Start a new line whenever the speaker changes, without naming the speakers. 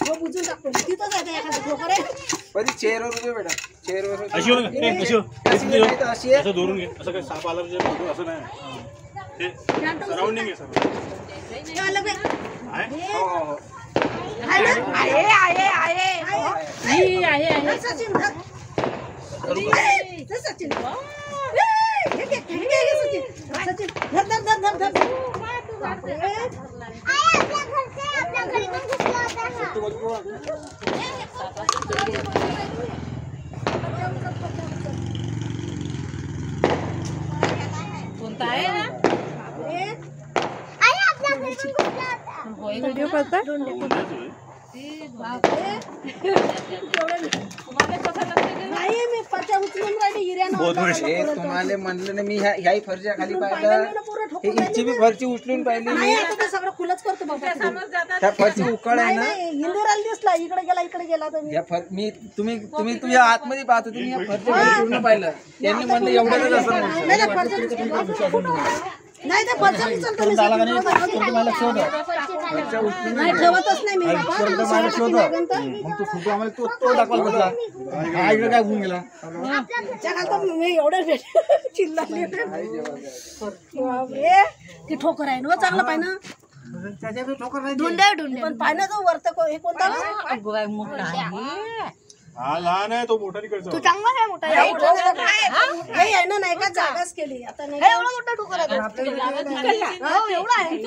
वो बुजून टाकतो तिथंच आहे एखादा ठोकर आहे
परी चेअरवर उभे बेटा चेअरवर
अशी असं दोरून घे असं काय साप आला म्हणजे असं नाही हे सराउंडिंग आहे सर
हे आलं बे आहे सचिन सचिन सचिन धर
कोणता आहे ना
व्हिडिओ करता नाही मी पत्या उचलून राहिली हिऱ्यानं
तुम्हाला म्हणलं ना मी ह्याही फरच्या खाली पाहिलं हे हिची बी फरची उचलून पाहिली
नाही आता ते सगळं खुलच करतो बाबा
त्या फरची उकळ आहे ना
हिंदूराला दिसला इकडे गेला तर
या फर मी तुम्ही तुझ्या आतमध्ये पाहत होते मी या फरच्या पूर्ण पाहिलं त्यांनी म्हणलं एवढं
नाही ते फरच्या उचलतो मी नाही ठेवतच नाही मी
तो फोटो आम्हाला तो दाखवायला बसला हा इकडे काय होऊन गेला
मी एवढे चिल्लाले ती ठोकर आहे ना चांगलं पाय ना
त्याच्या ठोकर नाही
ढुंडे पण पाय ना तो वरत हे कोणता
हा लहान आहे तो मोठा निकडचा
तू चांगला आहे मोठा आहे ना नाही का जागाच केली आता नाही एवढा मोठा ठोकर आहे एवढा आहे